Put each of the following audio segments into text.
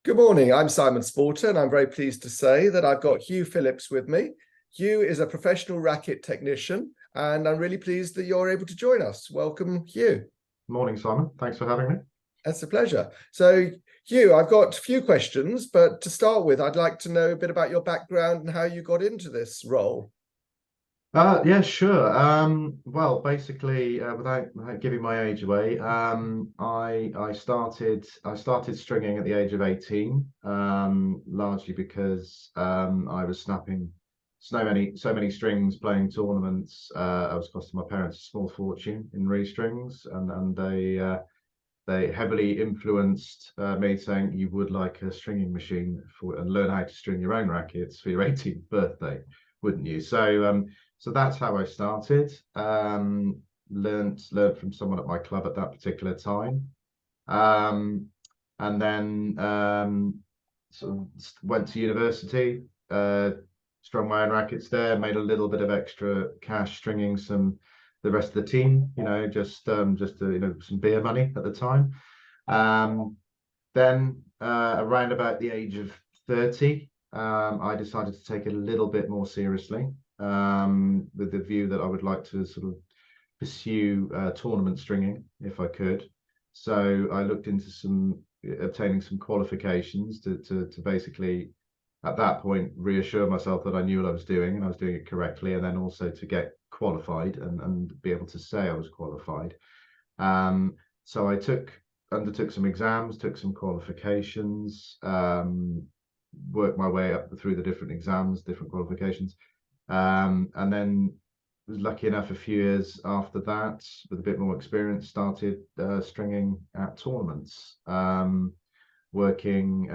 Good morning. I'm Simon Sporter, and I'm very pleased to say that I've got Hugh Phillips with me. Hugh is a professional racket technician, and I'm really pleased that you're able to join us. Welcome, Hugh. Morning, Simon. Thanks for having me. That's a pleasure. So, Hugh, I've got a few questions, but to start with, I'd like to know a bit about your background and how you got into this role. Yeah, sure. Well, basically, without giving my age away, I started stringing at the age of 18, largely because I was snapping so many strings playing tournaments. I was costing my parents a small fortune in re-strings, and they heavily influenced me, saying you would like a stringing machine and learn how to string your own rackets for your 18th birthday, wouldn't you? So that's how I started. Learned from someone at my club at that particular time, um, and then sort of went to university. Strung my own rackets there. Made a little bit of extra cash stringing the rest of the team. Just some beer money at the time. Then around about the age of 30, I decided to take it a little bit more seriously, with the view that I would like to sort of pursue tournament stringing if I could. So I looked into obtaining some qualifications to basically, at that point, reassure myself that I knew what I was doing and I was doing it correctly, and then also to get qualified and be able to say I was qualified. So I undertook some exams, took some qualifications, worked my way up through the different exams, different qualifications, and then was lucky enough a few years after that, with a bit more experience, started stringing at tournaments. Working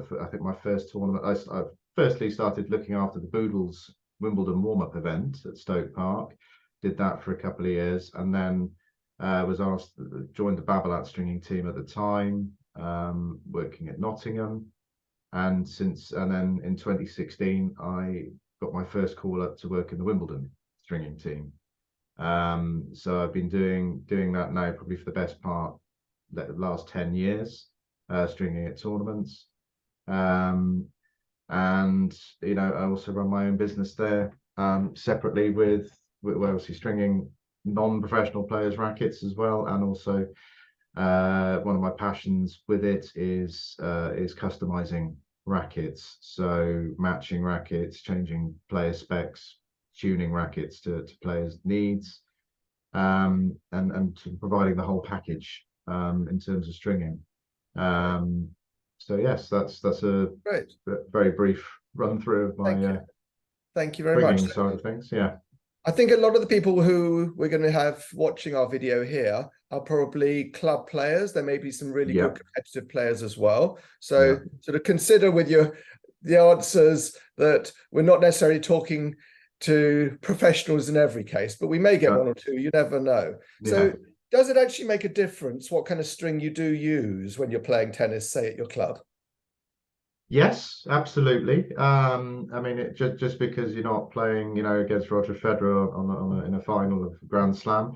for, I think, my first tournament, I firstly started looking after the Boodles Wimbledon warm-up event at Stoke Park. Did that for a couple of years, and then was asked, joined the Babolat stringing team at the time, working at Nottingham, and then in 2016 I got my first call up to work in the Wimbledon stringing team. So I've been doing that now probably for the best part the last 10 years, stringing at tournaments. And I also run my own business there, separately with obviously stringing non-professional players' rackets as well, and also one of my passions with it is customizing rackets, so matching rackets, changing player specs, tuning rackets to players' needs, and providing the whole package in terms of stringing. So yes, that's a Great. very brief run through of my Thank you very much. stringing side of things. Yeah. I think a lot of the people who we're going to have watching our video here are probably club players. There may be some really good competitive players as well. So sort of consider with the answers that we're not necessarily talking to professionals in every case, but we may get one or two. You never know. So does it actually make a difference what kind of string you do use when you're playing tennis, say at your club? Yes, absolutely. I mean, just because you're not playing, against Roger Federer in a final of Grand Slam,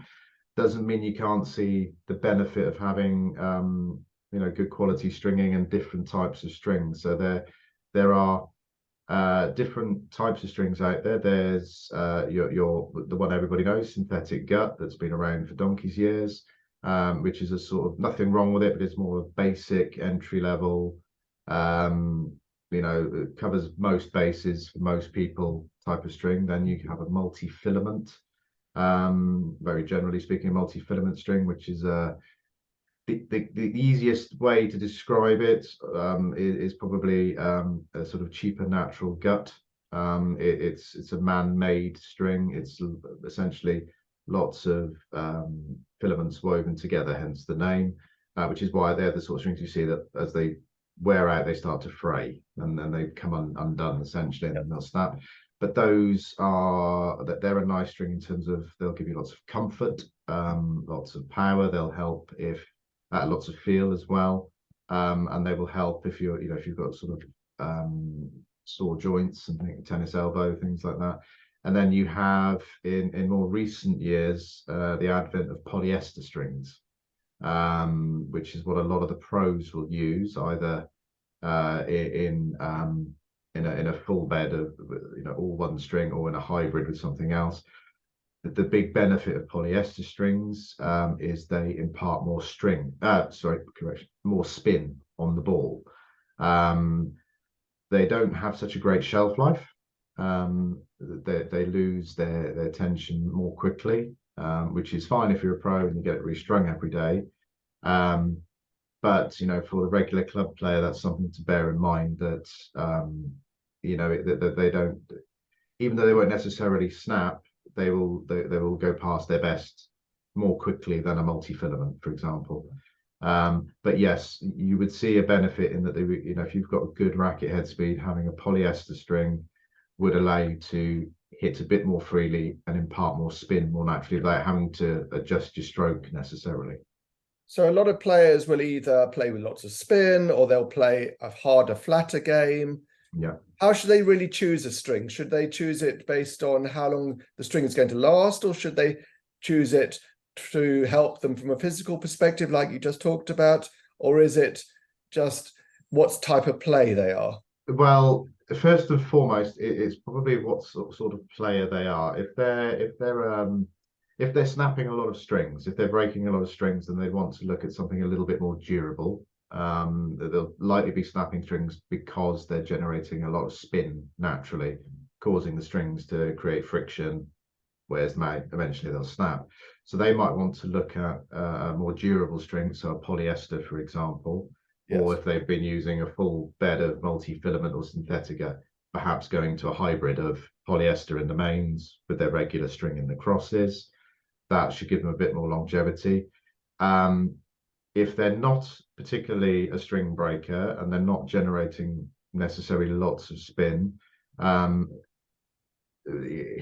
doesn't mean you can't see the benefit of having, good quality stringing and different types of strings. So there are different types of strings out there. There's the one everybody knows, synthetic gut, that's been around for donkey's years, which is a sort of, nothing wrong with it, but it's more of basic entry level. It covers most bases for most people type of string. Then you have a multi-filament, very generally speaking, a multi-filament string, which is the easiest way to describe it, is probably a sort of cheaper natural gut. It's a man-made string. It's essentially lots of filaments woven together, hence the name, which is why they're the sort of strings you see that as they wear out, they start to fray, and then they come undone essentially, and then they'll snap. But they're a nice string in terms of they'll give you lots of comfort, lots of power. They'll help if lots of feel as well, and they will help if you've got sort of sore joints and tennis elbow, things like that. And then you have in more recent years the advent of polyester strings, which is what a lot of the pros will use, either in a full bed of all one string, or in a hybrid with something else. The big benefit of polyester strings is they impart more more spin on the ball. They don't have such a great shelf life. They lose their tension more quickly, which is fine if you're a pro and you get it restrung every day. But for the regular club player, that's something to bear in mind, that that they don't, even though they won't necessarily snap, they will go past their best more quickly than a multi-filament, for example. But yes, you would see a benefit in that if you've got a good racket head speed, having a polyester string would allow you to hit a bit more freely and impart more spin more naturally, without having to adjust your stroke necessarily. So a lot of players will either play with lots of spin, or they'll play a harder, flatter game. Yeah. How should they really choose a string? Should they choose it based on how long the string is going to last, or should they choose it to help them from a physical perspective, like you just talked about? Or is it just what type of play they are? Well, first and foremost, it's probably what sort of player they are. If they're snapping a lot of strings, if they're breaking a lot of strings, then they want to look at something a little bit more durable. They'll likely be snapping strings because they're generating a lot of spin naturally, causing the strings to create friction, whereas eventually they'll snap. So they might want to look at a more durable string, so a polyester, for example. Yes. Or if they've been using a full bed of multi-filament or synthetica, perhaps going to a hybrid of polyester in the mains with their regular string in the crosses. That should give them a bit more longevity. If they're not particularly a string breaker and they're not generating necessarily lots of spin, then a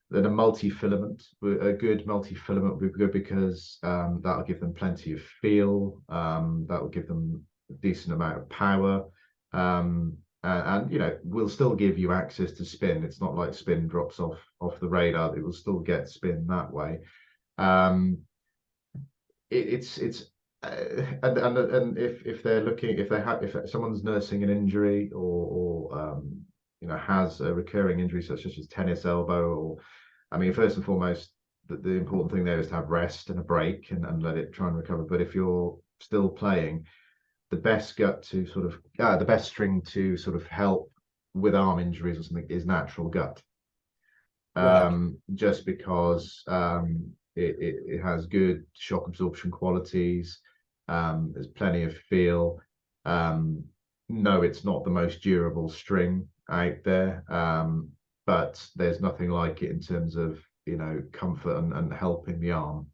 good multi-filament would be good, because that'll give them plenty of feel. That will give them a decent amount of power, and will still give you access to spin. It's not like spin drops off the radar. It will still get spin that way. And if they're looking, if someone's nursing an injury, or has a recurring injury such as tennis elbow, or first and foremost, the important thing there is to have rest and a break, and let it try and recover. But if you're still playing, the best the best string to sort of help with arm injuries or something is natural gut. Right. Just because it has good shock absorption qualities. There's plenty of feel. No, it's not the most durable string out there, but there's nothing like it in terms of comfort and helping the arm.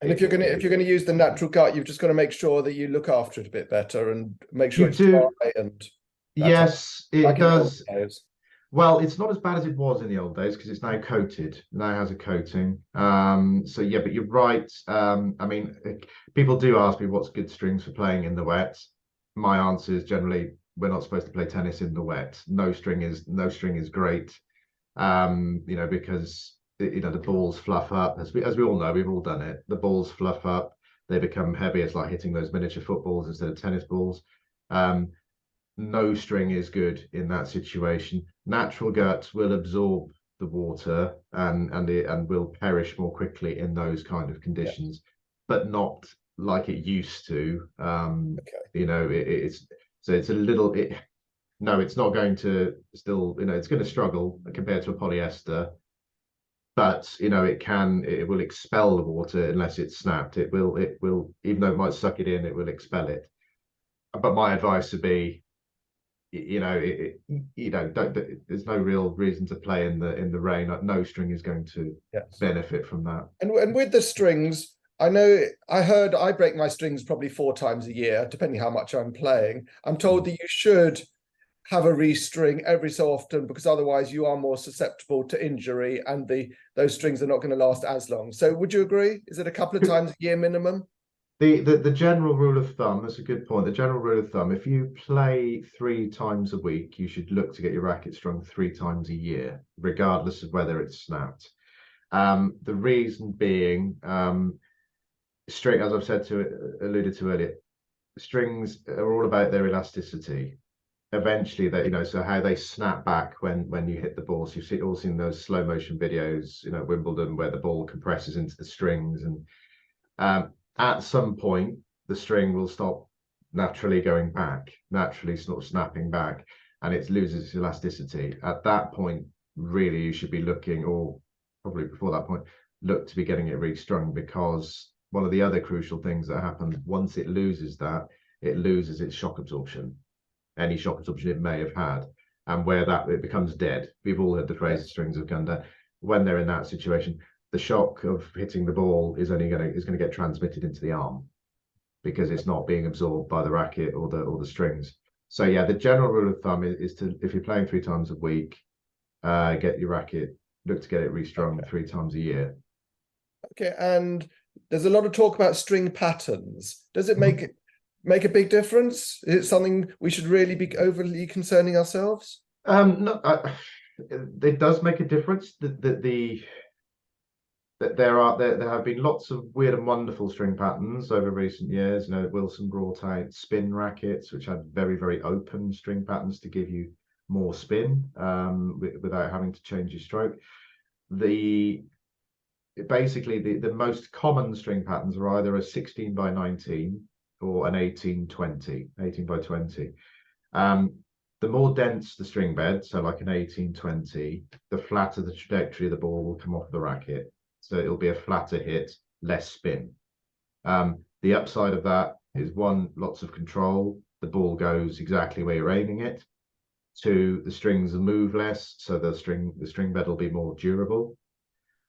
And if you're going to use the natural gut, you've just got to make sure that you look after it a bit better and make sure it's dry. And yes, it does. Well, it's not as bad as it was in the old days, because it's now coated. It now has a coating. So yeah, but you're right. People do ask me what's good strings for playing in the wet. My answer is generally, we're not supposed to play tennis in the wet. No string is great. Because the balls fluff up. As we all know, we've all done it. The balls fluff up. They become heavy. It's like hitting those miniature footballs instead of tennis balls. No string is good in that situation. Natural gut will absorb the water and will perish more quickly in those kind of conditions, but not like it used to. It's a little. No, it's not going to still. It's going to struggle compared to a polyester, but it will expel the water unless it's snapped. It will, even though it might suck it in, it will expel it. But my advice would be, there's no real reason to play in the rain. No string is going to benefit from that. And with the strings, I know I break my strings probably 4 times a year, depending how much I'm playing. I'm told that you should have a restring every so often, because otherwise you are more susceptible to injury, and those strings are not going to last as long. So would you agree? Is it a couple of times a year minimum? The general rule of thumb, that's a good point. The general rule of thumb, if you play 3 times a week, you should look to get your racket strung 3 times a year, regardless of whether it's snapped. The reason being, as I've alluded to earlier, strings are all about their elasticity. Eventually, that, you know, so how they snap back when you hit the ball. So you've all seen those slow motion videos, you know, Wimbledon, where the ball compresses into the strings, and at some point the string will stop naturally going back, naturally sort of snapping back, and it loses its elasticity. At that point, really, you should be looking, or probably before that point, look to be getting it restrung, because one of the other crucial things that happens once it loses that, it loses its shock absorption, any shock absorption it may have had, and where that it becomes dead. We've all heard the phrase, yes, strings have gone down. When they're in that situation, the shock of hitting the ball is going to get transmitted into the arm, because it's not being absorbed by the racket or the strings. So yeah, the general rule of thumb is to, if you're playing 3 times a week, get your racket, look to get it restrung 3 times a year. Okay, and there's a lot of talk about string patterns. Does it make a big difference? Is it something we should really be overly concerning ourselves? No, it does make a difference. There have been lots of weird and wonderful string patterns over recent years. You know, Wilson brought out spin rackets, which had very, very open string patterns to give you more spin without having to change your stroke. Basically the most common string patterns are either a 16 by 19 or an 18 by 20. The more dense the string bed, so like an 18-20, the flatter the trajectory of the ball will come off the racket. So it'll be a flatter hit, less spin. The upside of that is, 1, lots of control. The ball goes exactly where you're aiming it. 2, the strings will move less, so the string bed will be more durable.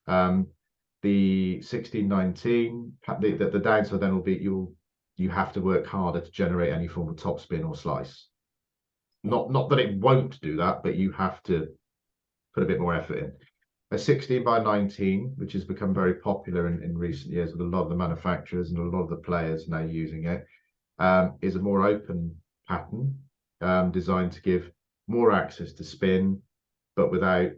The 16-19, the downside then will be you have to work harder to generate any form of topspin or slice. Not that it won't do that, but you have to put a bit more effort in. A 16 by 19, which has become very popular in recent years with a lot of the manufacturers and a lot of the players now using it, is a more open pattern, designed to give more access to spin, but without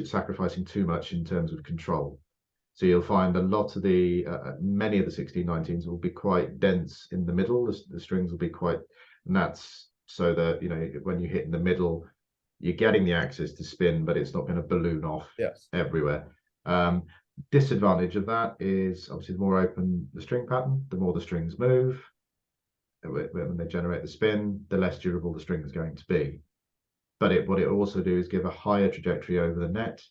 sacrificing too much in terms of control. So you'll find a lot of many of the 16-19s will be quite dense in the middle. The strings will be quite, and that's so that, you know, when you hit in the middle, you're getting the access to spin, but it's not going to balloon off, yes, everywhere. Disadvantage of that is obviously the more open the string pattern, the more the strings move. When they generate the spin, the less durable the string is going to be. But what it also do is give a higher trajectory over the net.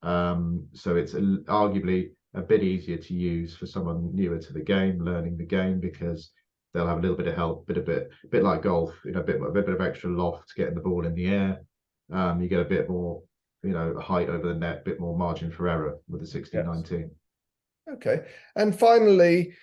So it's arguably a bit easier to use for someone newer to the game, learning the game, because they'll have a little bit of help, a bit like golf, you know, a bit of extra loft getting the ball in the air. You get a bit more, you know, height over the net, a bit more margin for error with the 16-19. Yes. Okay, and finally,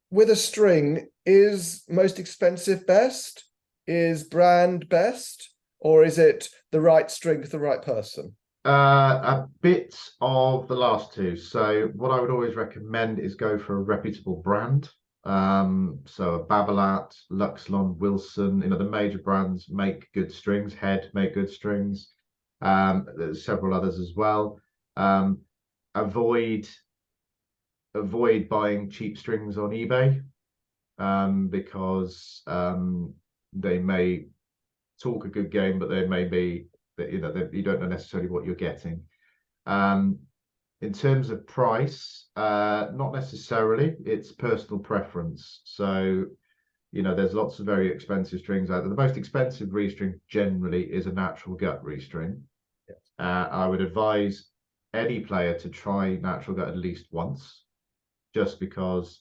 with a string, is most expensive best? Is brand best? Or is it the right string for the right person? A bit of the last two. So what I would always recommend is go for a reputable brand. So a Babolat, Luxlon, Wilson, you know, the major brands make good strings. Head make good strings. There's several others as well. Avoid buying cheap strings on eBay, because they may talk a good game, but they may be that, you know, you don't know necessarily what you're getting. In terms of price, not necessarily. It's personal preference. So, you know, there's lots of very expensive strings out there. The most expensive restring generally is a natural gut restring. Yes. I would advise any player to try natural gut at least once, just because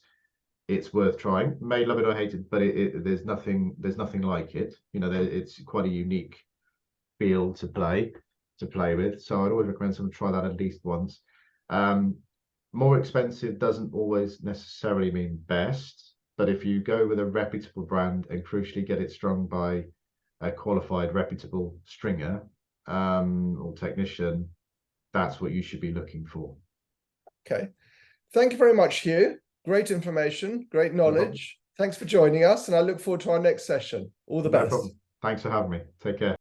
it's worth trying. May love it or hate it, but there's nothing like it. You know, it's quite a unique feel to play with. So I'd always recommend someone try that at least once. More expensive doesn't always necessarily mean best, but if you go with a reputable brand and crucially get it strung by a qualified reputable stringer or technician, that's what you should be looking for. Okay, thank you very much, Hugh. Great information, great knowledge. Thanks for joining us, and I look forward to our next session. All the best. No problem. Thanks for having me. Take care.